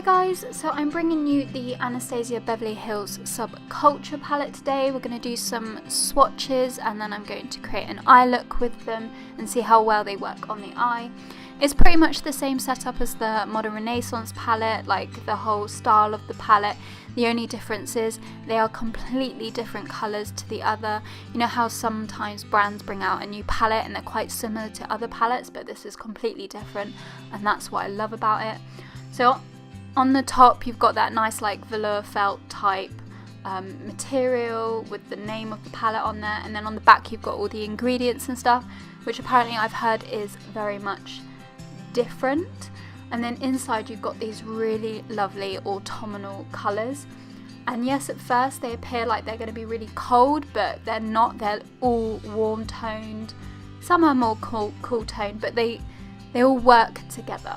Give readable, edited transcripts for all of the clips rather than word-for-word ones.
guys, so I'm bringing you the Anastasia Beverly Hills Subculture palette today. We're going to do some swatches and then I'm going to create an eye look with them and see how well they work on the eye. It's pretty much the same setup as the Modern Renaissance palette, like the whole style of the palette. The only difference is they are completely different colours to the other. You know how sometimes brands bring out a new palette and they're quite similar to other palettes, but this is completely different and that's what I love about it. So on the top you've got that nice like velour felt type material with the name of the palette on there, and then on the back you've got all the ingredients and stuff, which apparently I've heard is very much different. And then inside you've got these really lovely autumnal colours, and yes, at first they appear like they're going to be really cold, but they're not. They're all warm toned. Some are more cool toned, but they all work together.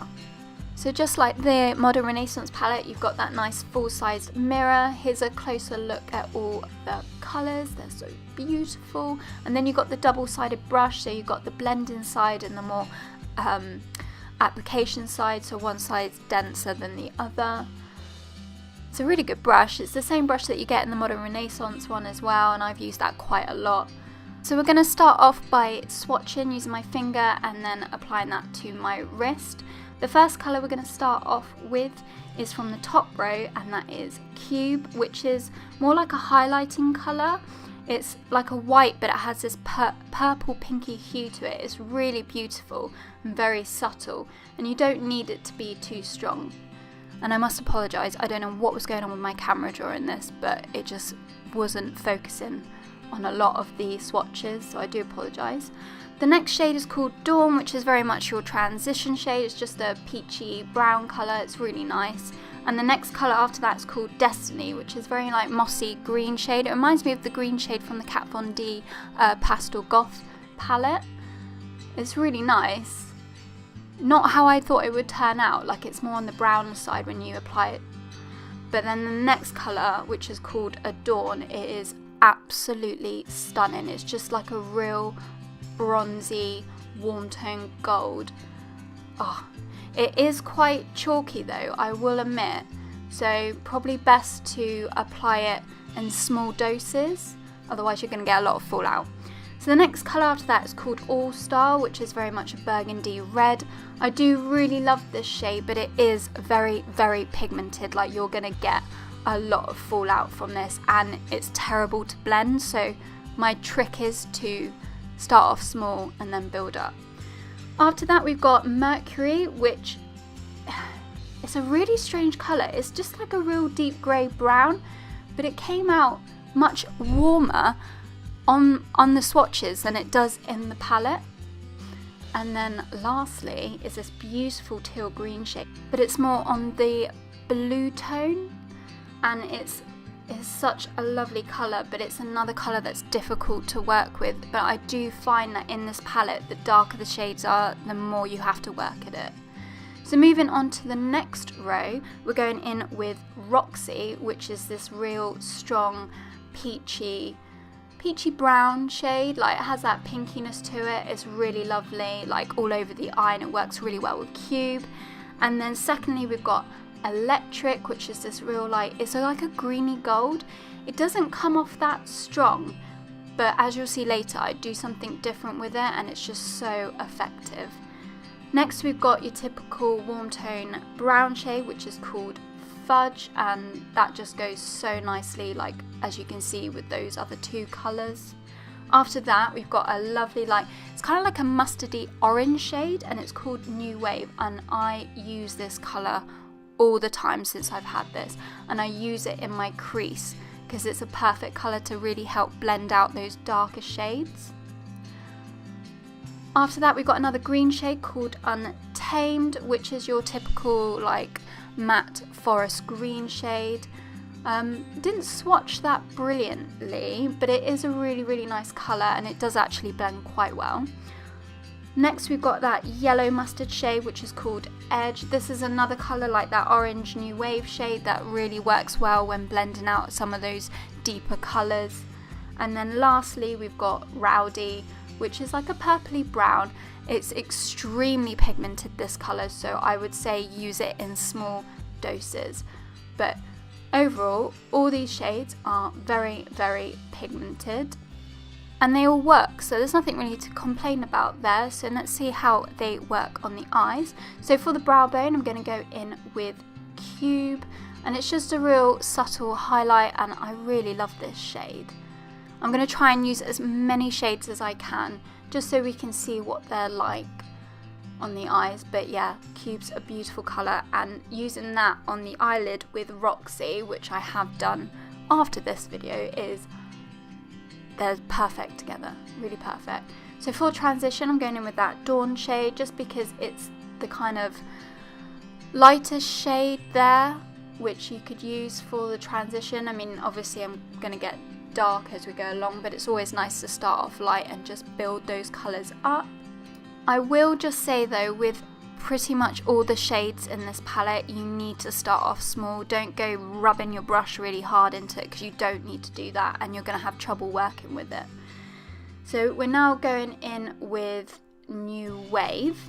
So just like the Modern Renaissance palette, you've got that nice full-sized mirror. Here's a closer look at all the colours. They're so beautiful. And then you've got the double-sided brush, so you've got the blending side and the more application side, so one side's denser than the other. It's a really good brush. It's the same brush that you get in the Modern Renaissance one as well, and I've used that quite a lot. So we're going to start off by swatching using my finger and then applying that to my wrist. The first colour we're going to start off with is from the top row, and that is Cube, which is more like a highlighting colour. It's like a white, but it has this purple pinky hue to it. It's really beautiful and very subtle, and you don't need it to be too strong. And I must apologise, I don't know what was going on with my camera during this, but it just wasn't focusing on a lot of the swatches, so I do apologise. The next shade is called Dawn, which is very much your transition shade. It's just a peachy brown colour. It's really nice. And the next colour after that is called Destiny, which is very like mossy green shade. It reminds me of the green shade from the Kat Von D Pastel Goth palette. It's really nice. Not how I thought it would turn out, like it's more on the brown side when you apply it. But then the next colour, which is called Adorn, it is absolutely stunning. It's just like a real bronzy warm tone gold. Oh, it is quite chalky though, I will admit, so probably best to apply it in small doses, otherwise you're going to get a lot of fallout. So the next colour after that is called All Star, which is very much a burgundy red. I do really love this shade, but it is very, very pigmented. Like, you're going to get a lot of fallout from this, and it's terrible to blend, so my trick is to start off small and then build up. After that we've got Mercury, which it's a really strange colour. It's just like a real deep grey brown, but it came out much warmer on the swatches than it does in the palette. And then lastly is this beautiful teal green shade, but it's more on the blue tone, and it's such a lovely colour, but it's another colour that's difficult to work with. But I do find that in this palette, the darker the shades are, the more you have to work at it. So moving on to the next row, we're going in with Roxy, which is this real strong peachy brown shade. Like, it has that pinkiness to it. It's really lovely, like all over the eye, and it works really well with Cube. And then secondly we've got Electric, which is this real it's like a greeny gold. It doesn't come off that strong, but as you'll see later, I do something different with it and it's just so effective. Next we've got your typical warm tone brown shade, which is called Fudge, and that just goes so nicely, like as you can see, with those other two colours. After that we've got a lovely it's kind of like a mustardy orange shade, and it's called New Wave, and I use this colour all the time since I've had this, and I use it in my crease because it's a perfect colour to really help blend out those darker shades. After that we've got another green shade called Untamed, which is your typical matte forest green shade. Didn't swatch that brilliantly, but it is a really, really nice colour, and it does actually blend quite well. Next we've got that yellow mustard shade, which is called Edge. This is another colour like that orange New Wave shade that really works well when blending out some of those deeper colours. And then lastly we've got Rowdy, which is like a purpley brown. It's extremely pigmented, this colour, so I would say use it in small doses. But overall, all these shades are very, very pigmented and they all work, so there's nothing really to complain about there. So let's see how they work on the eyes. So for the brow bone, I'm going to go in with Cube, and it's just a real subtle highlight, and I really love this shade. I'm going to try and use as many shades as I can just so we can see what they're like on the eyes. But yeah, Cube's a beautiful colour, and using that on the eyelid with Roxy, which I have done after this video, they're perfect together, really perfect. So for transition, I'm going in with that Dawn shade just because it's the kind of lighter shade there, which you could use for the transition. I mean, obviously I'm going to get dark as we go along, but it's always nice to start off light and just build those colours up. I will just say though, with pretty much all the shades in this palette, you need to start off small. Don't go rubbing your brush really hard into it, because you don't need to do that and you're going to have trouble working with it. So we're now going in with New Wave,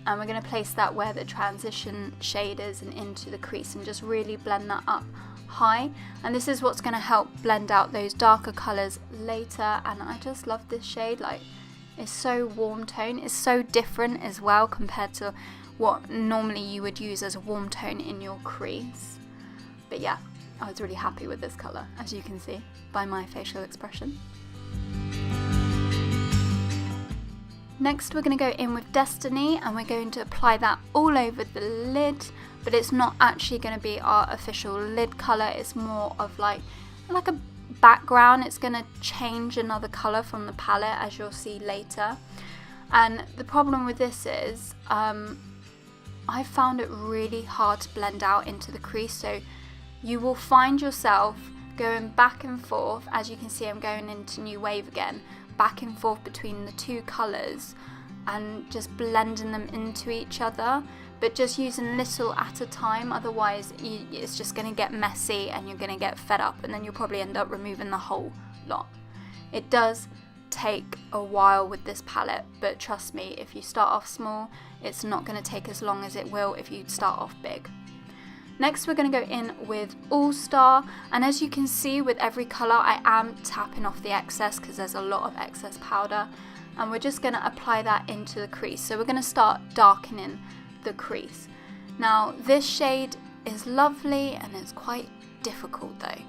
and we're going to place that where the transition shade is and into the crease, and just really blend that up high. And this is what's going to help blend out those darker colours later. And I just love this shade. Like, it's so warm tone. It's so different as well compared to what normally you would use as a warm tone in your crease. But yeah, I was really happy with this colour, as you can see by my facial expression. Next we're going to go in with Destiny, and we're going to apply that all over the lid, but it's not actually going to be our official lid colour. It's more of like a background. It's going to change another colour from the palette, as you'll see later. And the problem with this is I found it really hard to blend out into the crease, so you will find yourself going back and forth. As you can see, I'm going into New Wave again, back and forth between the two colours and just blending them into each other, but just using little at a time. Otherwise it's just going to get messy and you're going to get fed up, and then you'll probably end up removing the whole lot. It does take a while with this palette, but trust me, if you start off small, it's not going to take as long as it will if you start off big. Next we're going to go in with All Star, and as you can see with every colour I am tapping off the excess because there's a lot of excess powder, and we're just going to apply that into the crease. So we're going to start darkening the crease. Now this shade is lovely and it's quite difficult though,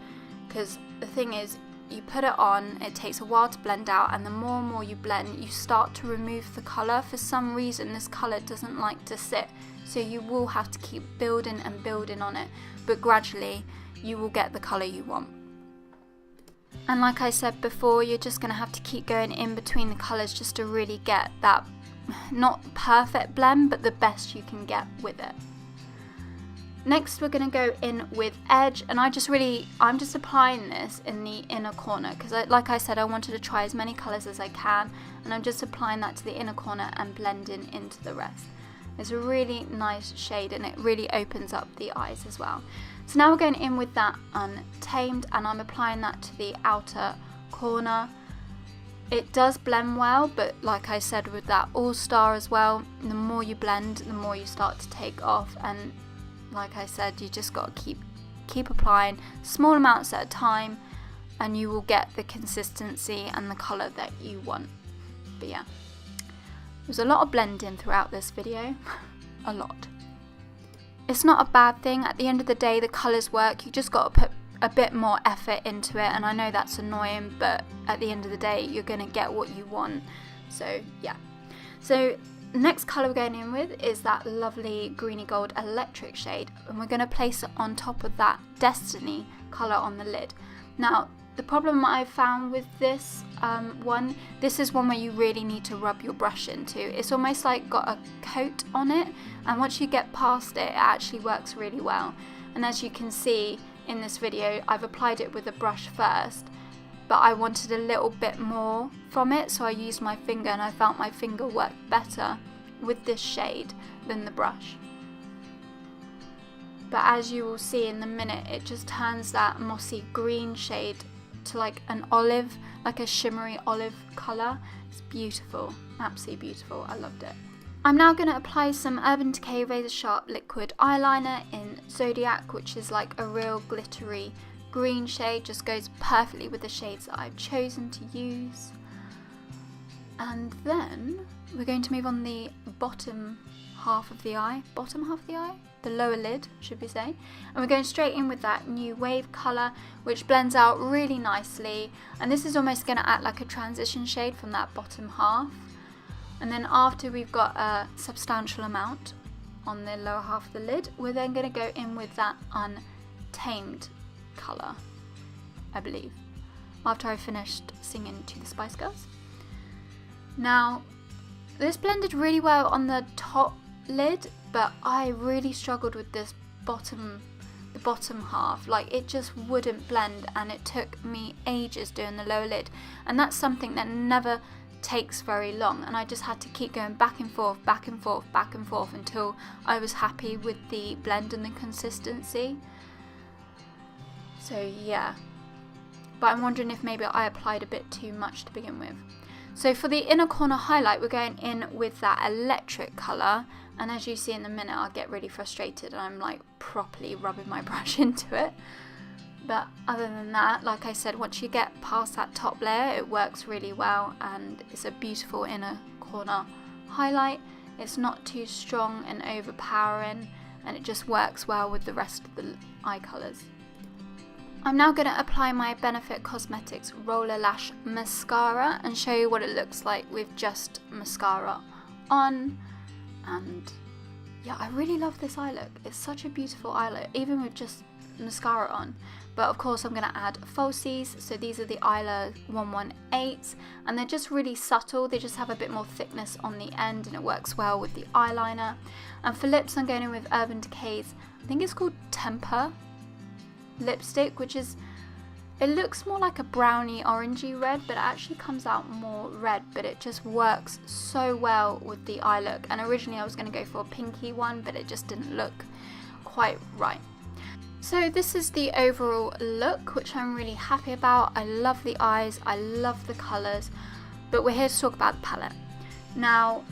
because the thing is, you put it on, it takes a while to blend out, and the more and more you blend, you start to remove the colour. For some reason this colour doesn't like to sit, so you will have to keep building and building on it, but gradually you will get the colour you want. And like I said before, you're just going to have to keep going in between the colours just to really get that, not perfect blend, but the best you can get with it. Next we're going to go in with Edge, and I'm just applying this in the inner corner because like I said, I wanted to try as many colours as I can, and I'm just applying that to the inner corner and blending into the rest. It's a really nice shade and it really opens up the eyes as well. So now we're going in with that Untamed, and I'm applying that to the outer corner. It does blend well, but like I said with that All Star as well, the more you blend, the more you start to take off, and like I said, you just got to keep applying small amounts at a time, and you will get the consistency and the colour that you want. But yeah, there's a lot of blending throughout this video, a lot. It's not a bad thing. At the end of the day, the colours work. You just got to put a bit more effort into it, and I know that's annoying, but at the end of the day, you're going to get what you want. So yeah. So next colour we're going in with is that lovely greeny gold electric shade, and we're going to place it on top of that Destiny colour on the lid. Now the problem I found with this this is one where you really need to rub your brush into. It's almost like got a coat on it, and once you get past it, it actually works really well. And as you can see in this video, I've applied it with a brush first, but I wanted a little bit more from it, so I used my finger, and I felt my finger worked better with this shade than the brush. But as you will see in a minute, it just turns that mossy green shade to like an olive, like a shimmery olive colour. It's beautiful, absolutely beautiful. I loved it. I'm now going to apply some Urban Decay Razor Sharp liquid eyeliner in Zodiac, which is like a real glittery green shade, just goes perfectly with the shades that I've chosen to use. And then we're going to move on the bottom half of the eye, the lower lid should we say, and we're going straight in with that New Wave colour, which blends out really nicely, and this is almost going to act like a transition shade from that bottom half. And then after we've got a substantial amount on the lower half of the lid, we're then going to go in with that Untamed colour, I believe, after I finished singing to the Spice Girls. Now, this blended really well on the top lid, but I really struggled with this the bottom half. Like, it just wouldn't blend, and it took me ages doing the lower lid, and that's something that never takes very long, and I just had to keep going back and forth until I was happy with the blend and the consistency. So yeah, but I'm wondering if maybe I applied a bit too much to begin with. So for the inner corner highlight, we're going in with that electric colour, and as you see in a minute, I'll get really frustrated and I'm like properly rubbing my brush into it. But other than that, like I said, once you get past that top layer, it works really well, and it's a beautiful inner corner highlight. It's not too strong and overpowering, and it just works well with the rest of the eye colours. I'm now going to apply my Benefit Cosmetics Roller Lash Mascara and show you what it looks like with just mascara on. And yeah, I really love this eye look. It's such a beautiful eye look, even with just mascara on. But of course I'm going to add falsies, so these are the Isla 118s, and they're just really subtle. They just have a bit more thickness on the end, and it works well with the eyeliner. And for lips, I'm going in with Urban Decay's, I think it's called Temper lipstick, which is, it looks more like a browny orangey red, but it actually comes out more red, but it just works so well with the eye look. And originally I was going to go for a pinky one, but it just didn't look quite right. So this is the overall look, which I'm really happy about. I love the eyes, I love the colours, but we're here to talk about the palette. Now,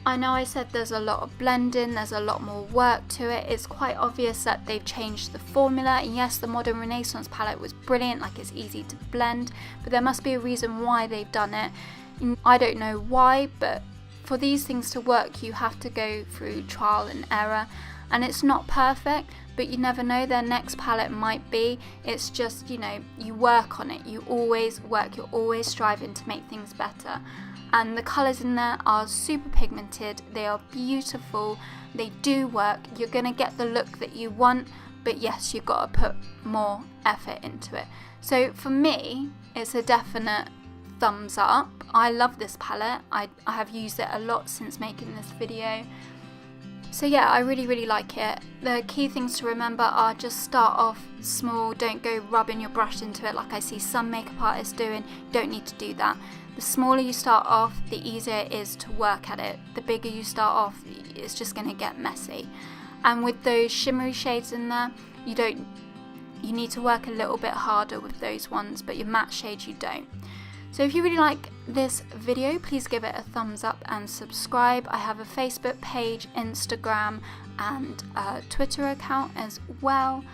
I know I said there's a lot of blending, there's a lot more work to it. It's quite obvious that they've changed the formula, and yes, the Modern Renaissance palette was brilliant, like it's easy to blend, but there must be a reason why they've done it. I don't know why, but for these things to work, you have to go through trial and error, and it's not perfect, but you never know, their next palette might be. It's just, you know, you work on it, you always work, you're always striving to make things better. And the colours in there are super pigmented, they are beautiful, they do work, you're going to get the look that you want, but yes, you've got to put more effort into it. So for me, it's a definite thumbs up. I love this palette, I have used it a lot since making this video. So yeah, I really like it. The key things to remember are just start off small, don't go rubbing your brush into it like I see some makeup artists doing. You don't need to do that. The smaller you start off, the easier it is to work at it. The bigger you start off, it's just going to get messy. And with those shimmery shades in there, you need to work a little bit harder with those ones, but your matte shades you don't. So if you really like this video, please give it a thumbs up and subscribe. I have a Facebook page, Instagram, and a Twitter account as well.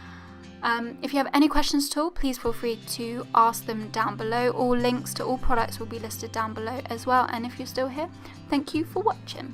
If you have any questions at all, please feel free to ask them down below. All links to all products will be listed down below as well. And if you're still here, thank you for watching.